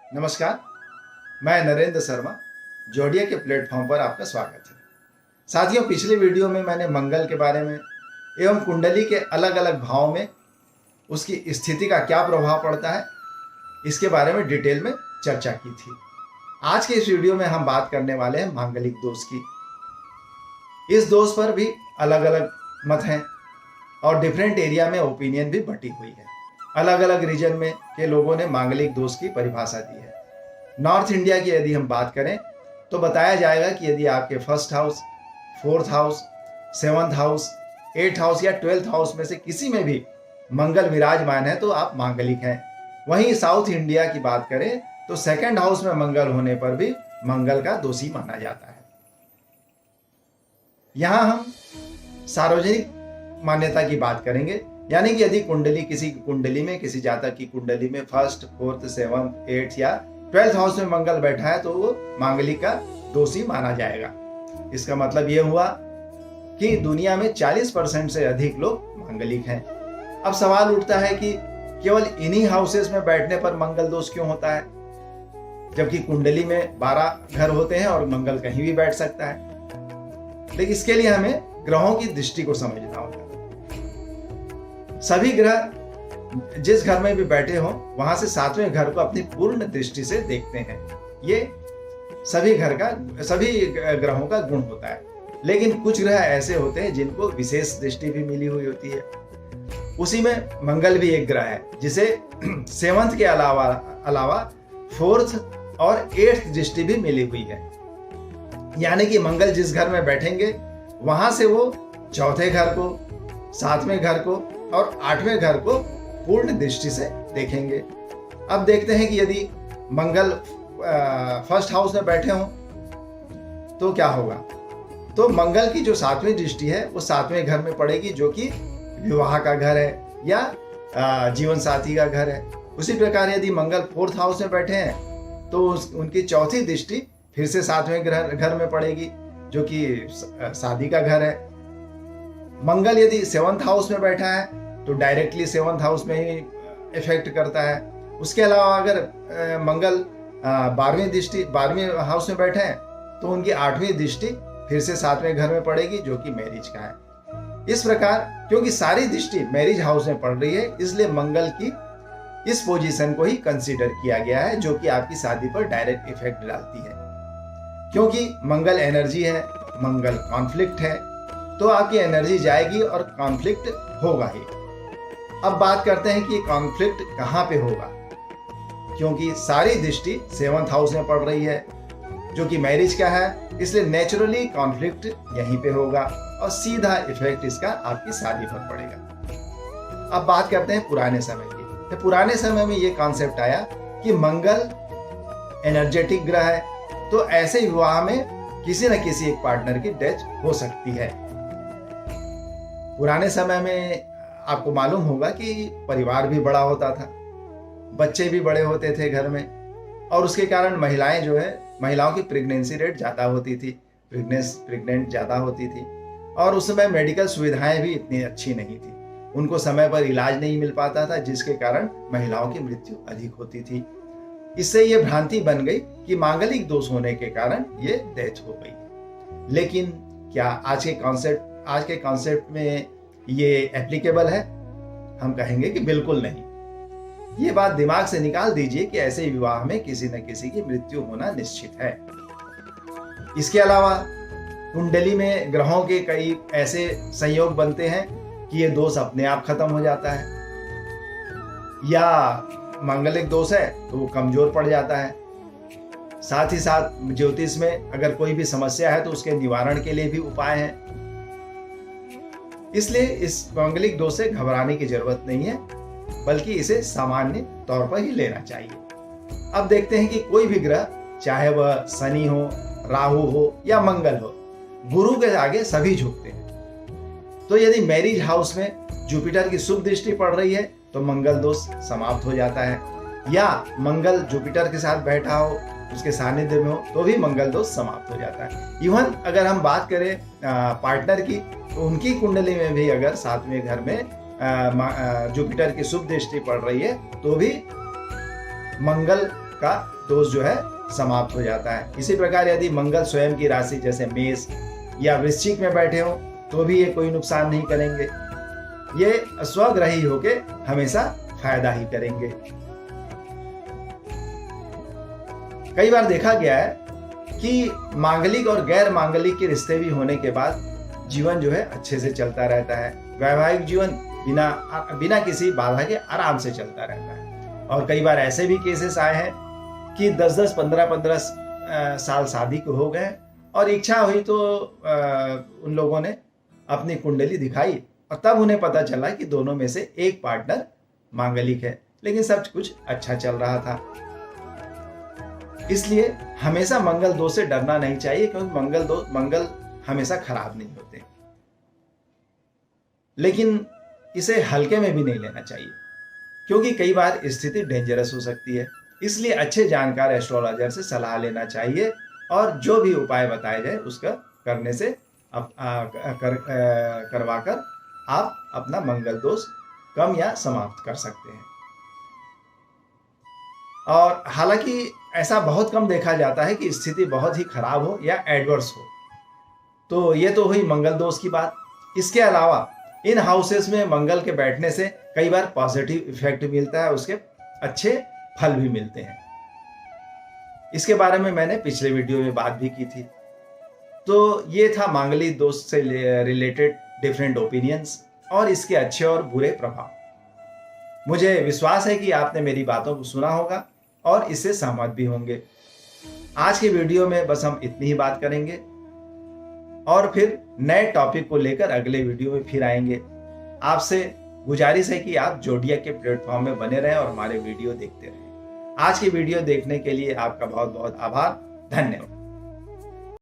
नमस्कार, मैं नरेंद्र शर्मा। जोडिया के प्लेटफॉर्म पर आपका स्वागत है। साथियों, पिछले वीडियो में मैंने मंगल के बारे में एवं कुंडली के अलग अलग भाव में उसकी स्थिति का क्या प्रभाव पड़ता है, इसके बारे में डिटेल में चर्चा की थी। आज के इस वीडियो में हम बात करने वाले हैं मांगलिक दोष की। इस दोष पर भी अलग अलग मत हैं और डिफरेंट एरिया में ओपिनियन भी बटी हुई है। अलग अलग रीजन में के लोगों ने मांगलिक दोष की परिभाषा दी है। नॉर्थ इंडिया की यदि हम बात करें तो बताया जाएगा कि यदि आपके first house, fourth house, seventh house, eighth house या 12th हाउस में से किसी में भी मंगल विराजमान है तो आप मांगलिक हैं। वहीं साउथ इंडिया की बात करें तो सेकंड हाउस में मंगल होने पर भी मंगल का दोषी माना जाता है। यहां हम सार्वजनिक मान्यता की बात करेंगे, यानी कि यदि कुंडली किसी जातक की कुंडली में फर्स्ट, फोर्थ, सेवंथ, एट्थ या 12th हाउस में मंगल बैठा है तो वो मांगलिक का दोषी माना जाएगा। इसका मतलब ये हुआ कि दुनिया में 40% से अधिक लोग मांगलिक हैं। अब सवाल उठता है कि केवल इन्हीं हाउसेस में बैठने पर मंगल दोष क्यों होता है, जबकि कुंडली में 12 घर होते हैं और मंगल कहीं भी बैठ सकता है। लेकिन इसके लिए हमें ग्रहों की दृष्टि को समझना होगा। सभी ग्रह जिस घर में भी बैठे हो वहां से 7वें घर को अपनी पूर्ण दृष्टि से देखते हैं। ये सभी ग्रहों का गुण होता है। लेकिन कुछ ग्रह ऐसे होते हैं जिनको विशेष दृष्टि भी मिली हुई होती है। उसी में मंगल भी एक ग्रह है जिसे 7th के अलावा 4th और 8th दृष्टि भी मिली हुई है। यानी कि मंगल जिस घर में बैठेंगे वहां से वो 4थे घर को, 7वें घर को और 8वें घर को पूर्ण दृष्टि से देखेंगे। अब देखते हैं कि यदि मंगल फर्स्ट हाउस में बैठे हों तो क्या होगा। तो मंगल की जो 7वीं दृष्टि है वो 7वें घर में पड़ेगी, जो कि विवाह का घर है या जीवन साथी का घर है। उसी प्रकार यदि मंगल 4th हाउस में बैठे हैं तो उनकी 4थी दृष्टि फिर से 7वें घर में पड़ेगी, जो कि शादी का घर है। मंगल यदि 7th हाउस में बैठा है तो डायरेक्टली 7th हाउस में ही इफेक्ट करता है। उसके अलावा अगर मंगल 12वीं हाउस में बैठे हैं तो उनकी 8वीं दृष्टि फिर से 7वें घर में पड़ेगी, जो कि मैरिज का है। इस प्रकार क्योंकि सारी दृष्टि मैरिज हाउस में पड़ रही है, इसलिए मंगल की इस पोजीशन को ही कंसीडर किया गया है, जो कि आपकी शादी पर डायरेक्ट इफेक्ट डालती है। क्योंकि मंगल एनर्जी है, मंगल कॉन्फ्लिक्ट है, तो आपकी एनर्जी जाएगी और कॉन्फ्लिक्ट होगा ही। अब बात करते हैं कि कॉन्फ्लिक्ट कहां पे होगा। क्योंकि सारी दृष्टि 7th हाउस में पड़ रही है, जो कि मैरिज का है, इसलिए नेचुरली कॉन्फ्लिक्ट यहीं पे होगा और सीधा इफेक्ट इसका आपकी शादी पर पड़ेगा। अब बात करते हैं पुराने समय की। तो पुराने समय में ये कॉन्सेप्ट आया कि मंगल एनर्जेटिक ग्रह है, तो ऐसे विवाह में किसी न किसी एक पार्टनर की डेथ हो सकती है। पुराने समय में आपको मालूम होगा कि परिवार भी बड़ा होता था, बच्चे भी बड़े होते थे घर में, और उसके कारण महिलाओं की प्रेगनेंसी रेट ज़्यादा होती थी, प्रेग्नेंट ज़्यादा होती थी। और उस समय मेडिकल सुविधाएं भी इतनी अच्छी नहीं थी, उनको समय पर इलाज नहीं मिल पाता था, जिसके कारण महिलाओं की मृत्यु अधिक होती थी। इससे ये भ्रांति बन गई कि मांगलिक दोष होने के कारण ये डेथ हो गई। लेकिन क्या आज के कॉन्सेप्ट में ये एप्लीकेबल है? हम कहेंगे कि बिल्कुल नहीं। ये बात दिमाग से निकाल दीजिए कि ऐसे विवाह में किसी न किसी की मृत्यु होना निश्चित है। इसके अलावा कुंडली में ग्रहों के कई ऐसे संयोग बनते हैं कि ये दोष अपने आप खत्म हो जाता है, या मांगलिक दोष है तो वो कमजोर पड़ जाता है। साथ ही साथ ज्योतिष में अगर कोई भी समस्या है तो उसके निवारण के लिए भी उपाय हैं। इसलिए इस मांगलिक दोष से घबराने की जरूरत नहीं है, बल्कि इसे सामान्य तौर पर ही लेना चाहिए। अब देखते हैं कि कोई भी ग्रह, चाहे वह शनि हो, राहु हो या मंगल हो, गुरु के आगे सभी झुकते हैं। तो यदि मैरिज हाउस में जुपिटर की शुभ दृष्टि पड़ रही है तो मंगल दोष समाप्त हो जाता है, या मंगल जुपिटर के साथ बैठा हो, उसके सानिध्य में हो, तो भी मंगल दोष समाप्त हो जाता है। इवन अगर हम बात करें पार्टनर की, तो उनकी कुंडली में भी अगर 7वें घर में जुपिटर की शुभ दृष्टि पड़ रही है तो भी मंगल का दोष जो है समाप्त हो जाता है। इसी प्रकार यदि मंगल स्वयं की राशि जैसे मेष या वृश्चिक में बैठे हो तो भी ये कोई नुकसान नहीं करेंगे। ये स्वग्रही होके हमेशा फायदा ही करेंगे। कई बार देखा गया है कि मांगलिक और गैर मांगलिक के रिश्ते भी होने के बाद जीवन जो है अच्छे से चलता रहता है। वैवाहिक जीवन बिना किसी बाधा के आराम से चलता रहता है। और कई बार ऐसे भी केसेस आए हैं कि 10-10, 15-15 साल शादी को हो गए और इच्छा हुई तो उन लोगों ने अपनी कुंडली दिखाई और तब उन्हें पता चला कि दोनों में से एक पार्टनर मांगलिक है, लेकिन सब कुछ अच्छा चल रहा था। इसलिए हमेशा मंगल दोष से डरना नहीं चाहिए, क्योंकि मंगल हमेशा खराब नहीं होते, लेकिन इसे हल्के में भी नहीं लेना चाहिए, क्योंकि कई बार स्थिति डेंजरस हो सकती है। इसलिए अच्छे जानकार एस्ट्रोलॉजर से सलाह लेना चाहिए और जो भी उपाय बताए जाए उसका करने से करवाकर आप अपना मंगल दोष कम या समाप्त कर सकते हैं। और हालांकि ऐसा बहुत कम देखा जाता है कि स्थिति बहुत ही खराब हो या एडवर्स हो। तो ये तो हुई मंगल दोष की बात। इसके अलावा इन हाउसेस में मंगल के बैठने से कई बार पॉजिटिव इफेक्ट मिलता है, उसके अच्छे फल भी मिलते हैं। इसके बारे में मैंने पिछले वीडियो में बात भी की थी। तो ये था मांगलिक दोष से रिलेटेड डिफरेंट ओपिनियंस और इसके अच्छे और बुरे प्रभाव। मुझे विश्वास है कि आपने मेरी बातों को सुना होगा और इससे सहमत भी होंगे। आज की वीडियो में बस हम इतनी ही बात करेंगे और फिर नए टॉपिक को लेकर अगले वीडियो में फिर आएंगे। आपसे गुजारिश है कि आप जोडियाक के प्लेटफॉर्म में बने रहें और हमारे वीडियो देखते रहें। आज की वीडियो देखने के लिए आपका बहुत बहुत आभार। धन्यवाद।